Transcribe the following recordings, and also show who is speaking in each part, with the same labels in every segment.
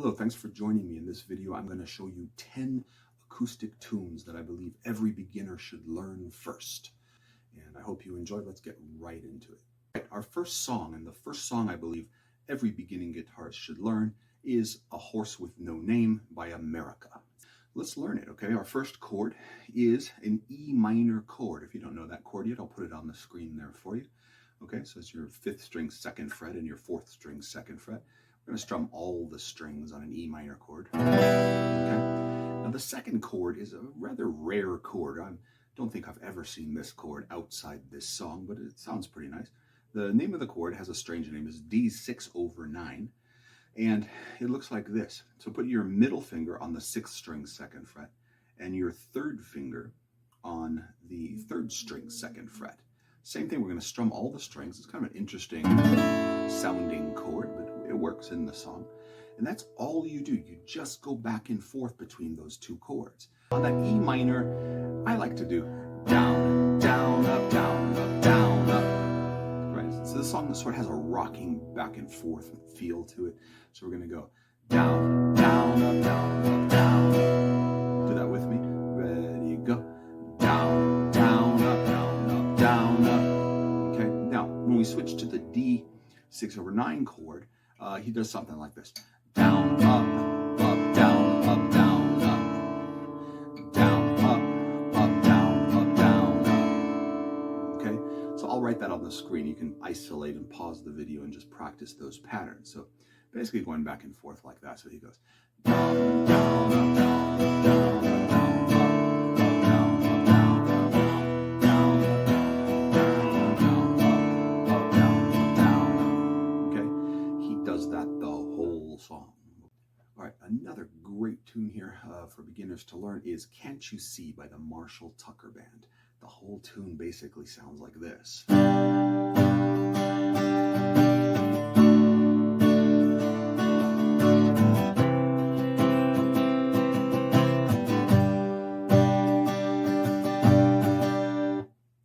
Speaker 1: Hello, thanks for joining me. In this video, I'm going to show you 10 acoustic tunes that I believe every beginner should learn first. And I hope you enjoy. Let's get right into it. Right, our first song, and the first song I believe every beginning guitarist should learn, is A Horse with No Name by America. Let's learn it, okay? Our first chord is an E minor chord. If you don't know that chord yet, I'll put it on the screen there for you. Okay, so it's your 5th string 2nd fret and your 4th string 2nd fret. We're going to strum all the strings on an E minor chord. Okay. Now the second chord is a rather rare chord. I don't think I've ever seen this chord outside this song, but it sounds pretty nice. The name of the chord has a strange name. It's D6/9, and it looks like this. So put your middle finger on the 6th string 2nd fret and your 3rd finger on the 3rd string 2nd fret. Same thing, we're going to strum all the strings. It's kind of an interesting sounding chord, but it works in the song. And that's all you do. You just go back and forth between those two chords. On that E minor, I like to do down, down, up, down, up, down, up. Right? So this song sort of has a rocking back and forth feel to it. So we're going to go down, down, up, down, up, down. Do that with me. Ready, go. Down, down, up, down, up, down, up. Okay. Now, when we switch to the D6/9 chord, he does something like this. Down, up, down, up, down, up. Down, up, down, up. Okay? So I'll write that on the screen. You can isolate and pause the video and just practice those patterns. So basically going back and forth like that. So he goes down, down, up, down, up, down, up, down, up. Song. All right, another great tune here for beginners to learn is Can't You See by the Marshall Tucker Band. The whole tune basically sounds like this.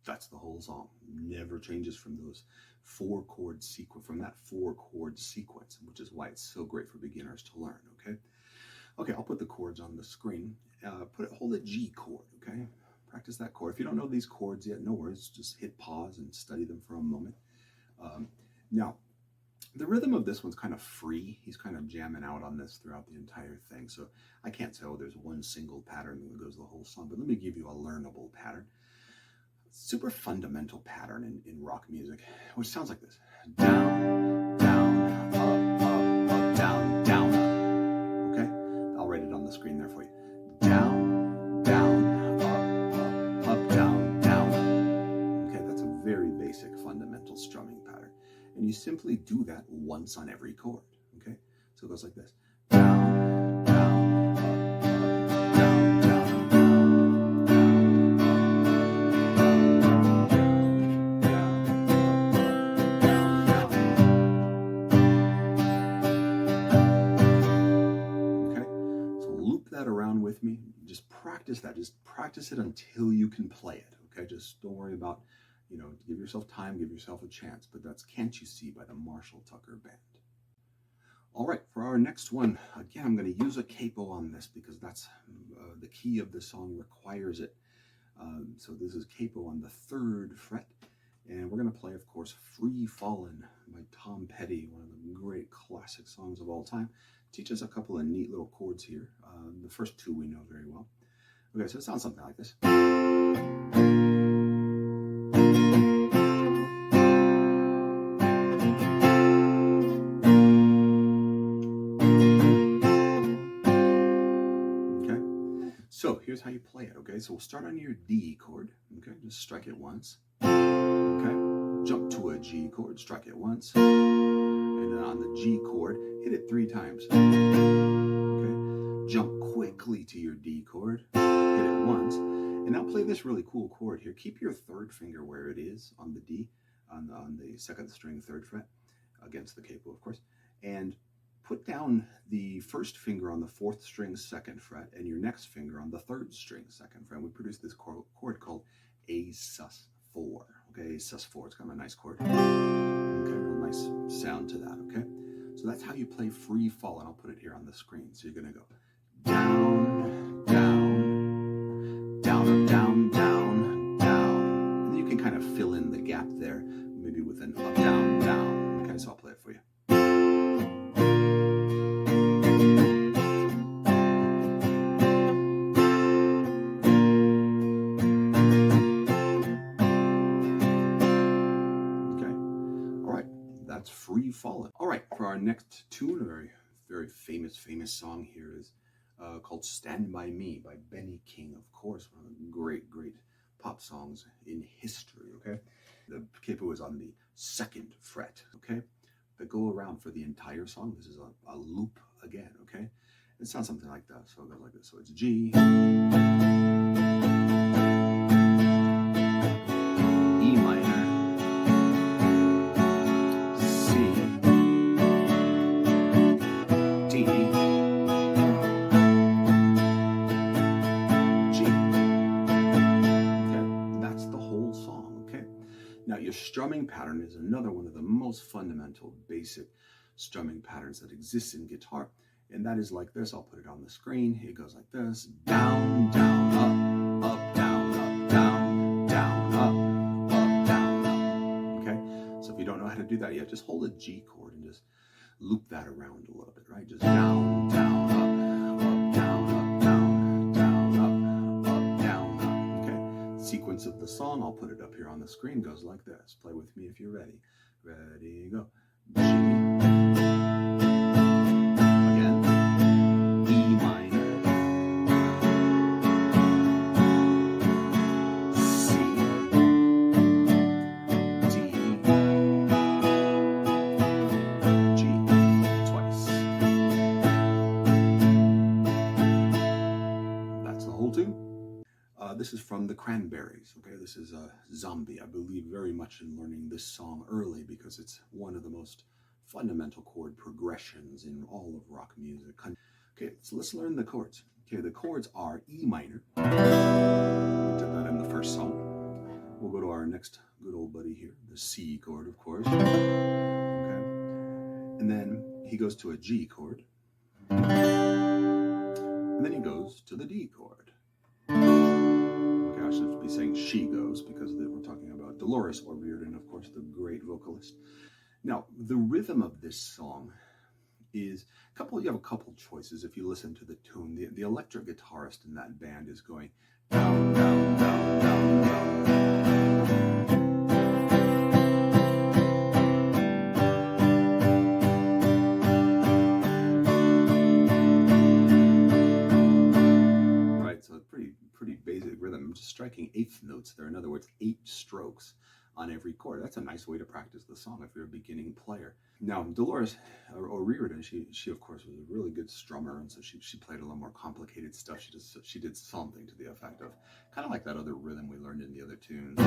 Speaker 1: That's the whole song. Never changes from those 4-chord sequence, from that 4-chord sequence, which is why it's so great for beginners to learn. Okay, I'll put the chords on the screen. Hold a G chord. Okay, practice that chord. If you don't know these chords yet, no worries. Just hit pause and study them for a moment. Now, the rhythm of this one's kind of free. He's kind of jamming out on this throughout the entire thing. So I can't say, oh, there's one single pattern that goes the whole song. But let me give you a learnable pattern. Super fundamental pattern in rock music, which sounds like this. Down, down, up, down, down, up. Okay? I'll write it on the screen there for you. Down, down, up, down, down, up. Okay, that's a very basic fundamental strumming pattern. And you simply do that once on every chord. Okay? So it goes like this. Down, down, up, down, down. Around with me, just practice that. Just practice it until you can play it. Okay, just don't worry about, give yourself time, give yourself a chance. But that's Can't You See by the Marshall Tucker Band. All right, for our next one, again, I'm going to use a capo on this because that's the key of the song requires it. So this is capo on the 3rd fret, and we're going to play, of course, Freefallin by Tom Petty, one of the great classic songs of all time. Teaches a couple of neat little chords here. The first 2 we know very well. Okay, so it sounds something like this. Okay, so here's how you play it. Okay, so we'll start on your D chord. Okay, just strike it once. Okay, jump to a G chord, strike it once. And then on the G chord, hit it 3 times. Okay, jump quickly to your D chord, hit it once, and now play this really cool chord here. Keep your 3rd finger where it is on the D, on the 2nd string 3rd fret, against the capo, of course, and put down the 1st finger on the 4th string 2nd fret and your next finger on the 3rd string 2nd fret. We produce this chord called A sus4. Okay, A sus4. It's kind of a nice chord. Okay, real nice sound to that. Okay, So that's how you play Freefallin. I'll put it here on the screen. So you're going to go down, down, down, up, down, down, down. And then you can kind of fill in the gap there, maybe with an up, down, down. Okay, so I'll play it for you. That's Freefallin. All right, for our next tune, a very famous song here is called Stand By Me by Benny King, of course, one of the great pop songs in history, okay? The capo is on the 2nd fret, okay? But go around for the entire song. This is a loop again, okay? It sounds something like that, so it goes like this. So it's G, E minor, your strumming pattern is another one of the most fundamental, basic strumming patterns that exists in guitar. And that is like this. I'll put it on the screen. It goes like this. Down, down, up, down, down, up, down, up. Okay? So if you don't know how to do that yet, just hold a G chord and just loop that around a little bit, right? Just down, down, up, down, up, down, down, up, down, up. Okay? Sequence of the song, I'll put it up here on the screen, goes like this. Play with me if you're ready. Ready, go. G, again, E minor, C, D, G, twice. That's the whole tune. This is from the Cranberries, okay? This is a Zombie. I believe very much in learning this song early because it's one of the most fundamental chord progressions in all of rock music. Okay, so let's learn the chords. Okay, the chords are E minor. We did that in the first song. We'll go to our next good old buddy here, the C chord, of course. Okay, and then he goes to a G chord. And then he goes to the D chord. I should be saying she goes because we're talking about Dolores O'Riordan, of course, the great vocalist. Now, the rhythm of this song is you have a couple choices if you listen to the tune. The electric guitarist in that band is going down, down, down, down, down, down. Pretty basic rhythm. I'm just striking eighth notes there. In other words, 8 strokes on every chord. That's a nice way to practice the song if you're a beginning player. Now, Dolores O'Riordan, she of course was a really good strummer, and so she played a little more complicated stuff. She did something to the effect of kind of like that other rhythm we learned in the other tunes.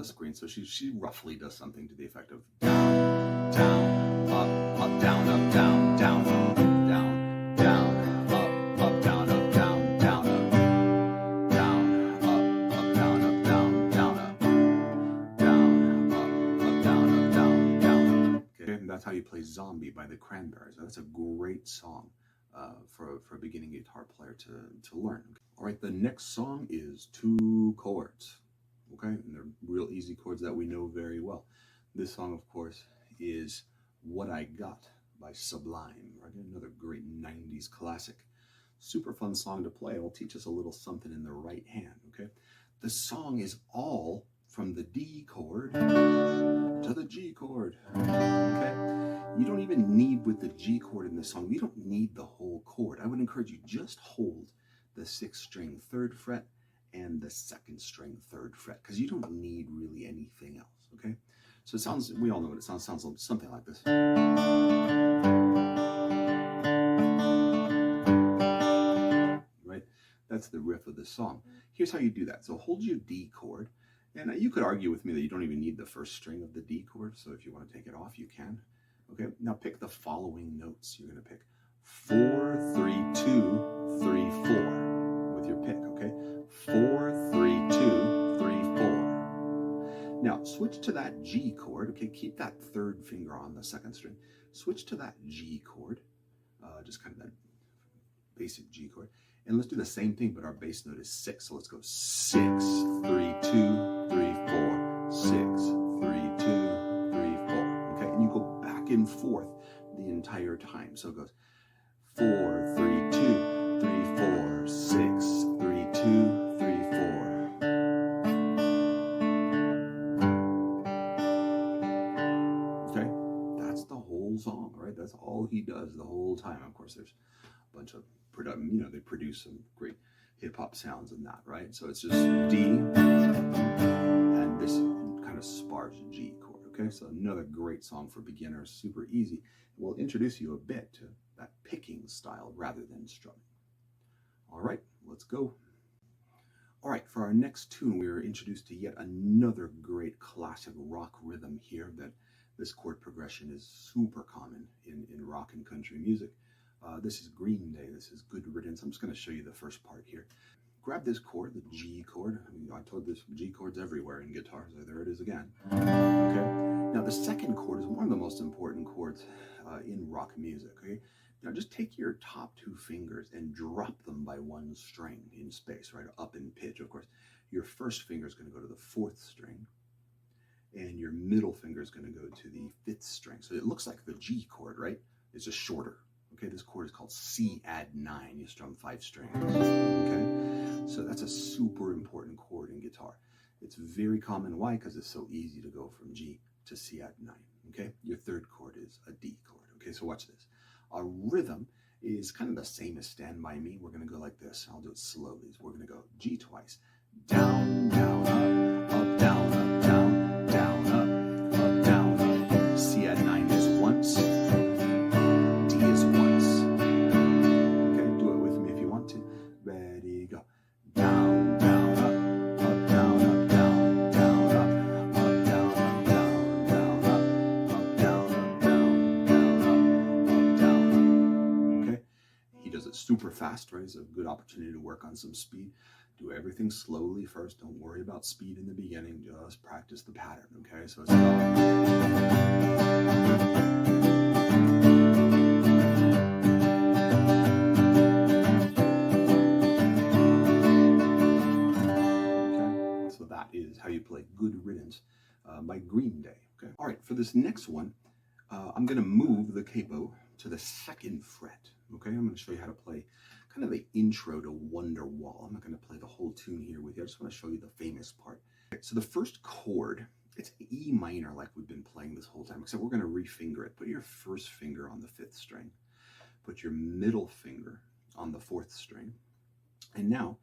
Speaker 1: Screen. So she roughly does something to the effect of down, down, up, down, up, down, down, down, down, up, down, up, down, down, up, down, up, down, up, down, down, up, down, up, down, up, down, down. Okay, and that's how you play Zombie by the Cranberries. That's a great song for a beginning guitar player to learn. All right, the next song is 2 chords. Okay, and they're real easy chords that we know very well. This song, of course, is What I Got by Sublime, right? Another great 90s classic. Super fun song to play. It will teach us a little something in the right hand, okay? The song is all from the D chord to the G chord, okay? You don't even need, with the G chord in the song, you don't need the whole chord. I would encourage you, just hold the 6th string 3rd fret and the 2nd string 3rd fret, because you don't need really anything else, okay? So it sounds, we all know what it sounds something like this. Right? That's the riff of the song. Here's how you do that. So hold your D chord, and you could argue with me that you don't even need the 1st string of the D chord, so if you want to take it off, you can. Okay, now pick the following notes. You're going to pick 4, 3, 2, 3, 4 with your pick, okay? 4, 3, 2, 3, 4. Now switch to that G chord, okay? Keep that third finger on the second string. Switch to that G chord, just kind of that basic G chord. And let's do the same thing, but our bass note is 6. So let's go 6, 3, 2, 3, 4, 6, 3, 2, 3, 4. Okay, and you go back and forth the entire time. So it goes 4, 3, 2, 3, 4, 6, 3, 2, 3, 4. Okay, that's the whole song, right? That's all he does the whole time. Of course, there's a bunch of they produce some great hip-hop sounds in that, right? So it's just D and this kind of sparse G chord, okay? So another great song for beginners, super easy. We'll introduce you a bit to that picking style rather than strumming. All right, let's go. All right, for our next tune, we are introduced to yet another great classic rock rhythm here. That this chord progression is super common in rock and country music. This is Green Day. This is Good Riddance. I'm just going to show you the first part here. Grab this chord, the G chord. I told this G chord's everywhere in guitar, so there it is again. Okay. Now the second chord is one of the most important chords in rock music. Okay. Now just take your top 2 fingers and drop them by 1 string in space, right, up in pitch. Of course, your first finger is going to go to the 4th string, and your middle finger is going to go to the 5th string. So it looks like the G chord, right? It's just shorter. Okay, this chord is called C add 9. You strum 5 strings. Okay, so that's a super important chord in guitar. It's very common. Why? Because it's so easy to go from G to C add 9. Okay, your third chord is a D chord. Okay, so watch this. Our rhythm is kind of the same as Stand By Me. We're going to go like this. I'll do it slowly. So we're going to go G twice. Down, down, up, down, up, down, down, up, down, up. C add 9 is once. Super fast, right? It's a good opportunity to work on some speed. Do everything slowly first. Don't worry about speed in the beginning. Just practice the pattern, okay? So it's okay. So that is how you play Good Riddance by Green Day. Okay. All right, for this next one, I'm going to move the capo to the 2nd fret. Okay, I'm going to show you how to play kind of the intro to Wonderwall. I'm not going to play the whole tune here with you. I just want to show you the famous part. Okay, so the first chord, it's E minor like we've been playing this whole time, except we're going to refinger it. Put your first finger on the 5th string. Put your middle finger on the 4th string. And now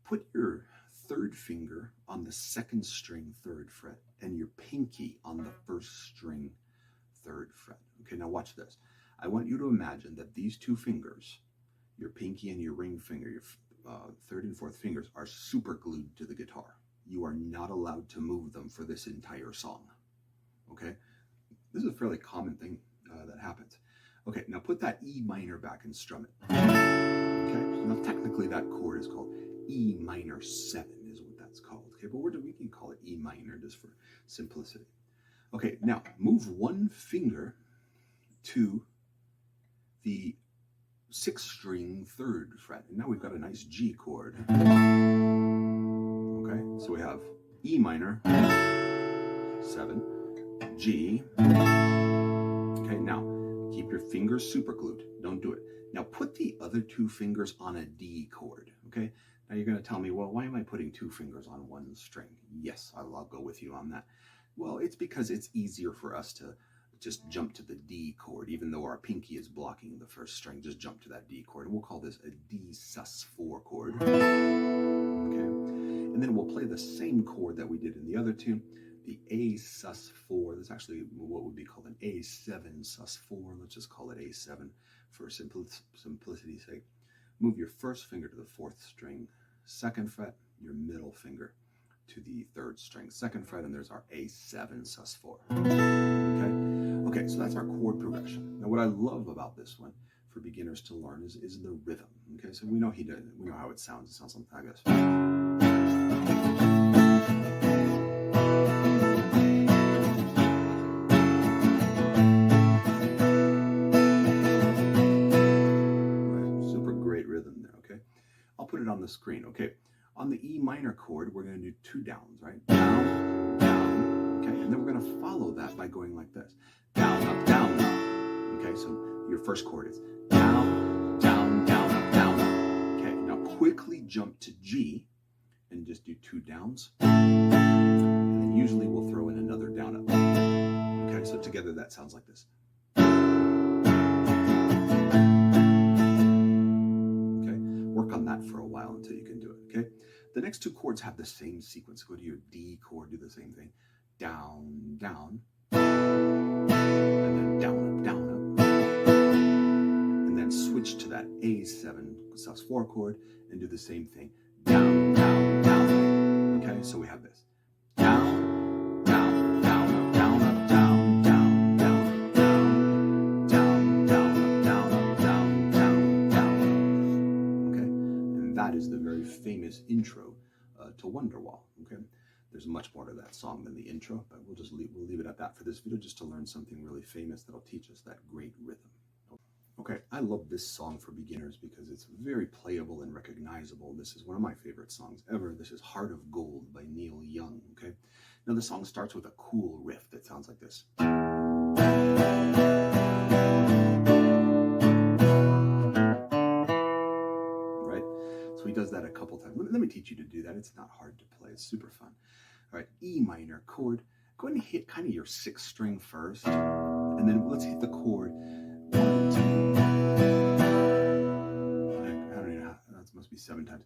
Speaker 1: put your 3rd finger on the 2nd string 3rd fret and your pinky on the 1st string 3rd fret. Okay, now watch this. I want you to imagine that these 2 fingers, your pinky and your ring finger, your 3rd and 4th fingers, are super glued to the guitar. You are not allowed to move them for this entire song. Okay? This is a fairly common thing that happens. Okay, now put that E minor back and strum it. Okay? Now technically that chord is called E minor 7 is what that's called. Okay, but we can call it E minor just for simplicity. Okay, now move 1 finger to the 6th string 3rd fret. And now we've got a nice G chord. Okay, so we have E minor, 7, G. Okay, now keep your fingers super glued. Don't do it. Now put the other 2 fingers on a D chord. Okay, now you're going to tell me, well, why am I putting 2 fingers on 1 string? Yes, I'll go with you on that. Well, it's because it's easier for us to just jump to the D chord, even though our pinky is blocking the 1st string. Just jump to that D chord. And we'll call this a D sus4 chord. Okay, and then we'll play the same chord that we did in the other tune, the A sus4. That's actually what would be called an A7 sus4. Let's just call it A7 for simplicity's sake. Move your 1st finger to the 4th string 2nd fret, your middle finger to the 3rd string 2nd fret, and there's our A7 sus4. Okay, so that's our chord progression. Now what I love about this one, for beginners to learn is the rhythm. Okay, so we know we know how it sounds. It sounds something like this. Super great rhythm there. Okay, I'll put it on the screen. Okay, on the E minor chord, we're going to do 2 downs, right? Down, down. Okay, and then we're going to follow that by going like this: down, up, down, up. Okay, so your first chord is down, down, down, up, down, up. Okay, now quickly jump to G and just do 2 downs. And then usually we'll throw in another down up. Okay, so together that sounds like this. Okay, work on that for a while until you can do it. Okay, the next 2 chords have the same sequence. Go to your D chord, do the same thing. Down, down, and then down, up, down, up. And then switch to that A7 sus4 chord and do the same thing. Down, down, down. Okay, so we have this. Down, down, down, up, down, up, down, down, down, down, down, down, up, down, up, down, down, down. Okay, and that is the very famous intro to Wonderwall. Okay, there's much more to that song than the intro, but we'll leave it at that for this video, just to learn something really famous that'll teach us that great rhythm. Okay, I love this song for beginners because it's very playable and recognizable. This is one of my favorite songs ever. This is Heart of Gold by Neil Young. Okay, now the song starts with a cool riff that sounds like this. Right? So he does that a couple times. Let me teach you to do that. It's not hard to play. It's super fun. All right, E minor chord. Go ahead and hit kind of your 6th string first, and then let's hit the chord. 1, 2. I don't even know. That must be 7 times.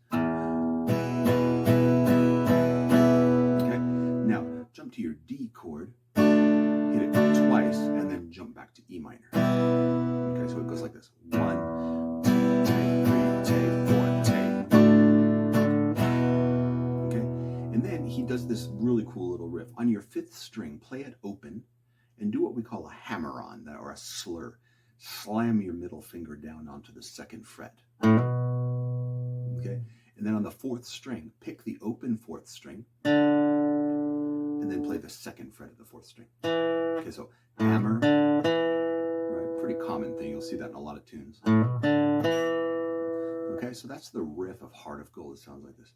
Speaker 1: Okay. Now jump to your D chord, hit it twice, and then jump back to E minor. Okay, so it goes like this: 1, 2, take, 3, take, 4, take. Okay, and then he does this really cool little riff on your 5th string. Play it open, and do what we call a hammer-on, or a slur. Slam your middle finger down onto the 2nd fret. Okay, and then on the 4th string, pick the open 4th string, and then play the 2nd fret of the 4th string. Okay, so hammer, right? Pretty common thing. You'll see that in a lot of tunes. Okay, so that's the riff of Heart of Gold. It sounds like this.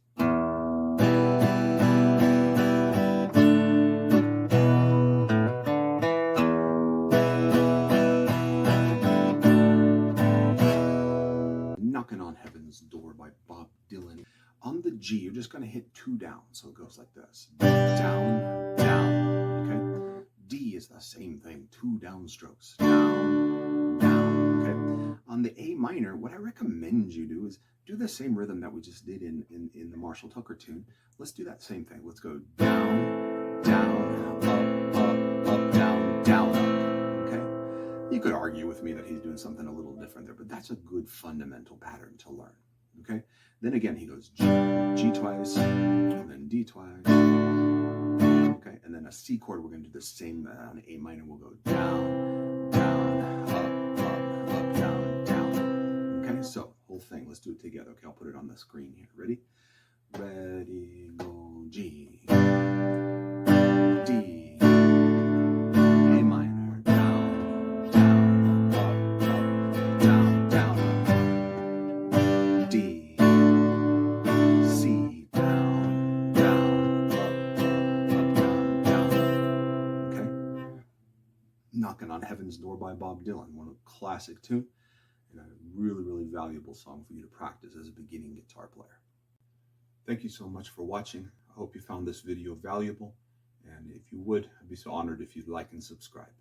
Speaker 1: Knockin' on Heaven's Door by Bob Dylan. On the G, you're just going to hit 2 downs, so it goes like this: down, down. Okay, D is the same thing, 2 down strokes, down, down. Okay, on the A minor, what I recommend you do is do the same rhythm that we just did in the Marshall Tucker tune. Let's do that same thing. Let's go down, down, up, up, down, down, up. You could argue with me that he's doing something a little different there, but that's a good fundamental pattern to learn. Okay, then again he goes G, G twice, and then D twice. Okay, and then a C chord, we're going to do the same on A minor. We'll go down, down, up, down, down. Okay, so whole thing, let's do it together. Okay, I'll put it on the screen here. Ready? Ready, go, G, D, A minor, down, down, up, down, down, D, C, down, down, up, down, down. Okay? Knockin' on Heaven's Door by Bob Dylan, one of the classic tune, and a really, really valuable song for you to practice as a beginning guitar player. Thank you so much for watching. I hope you found this video valuable, and if you would, I'd be so honored if you'd like and subscribe.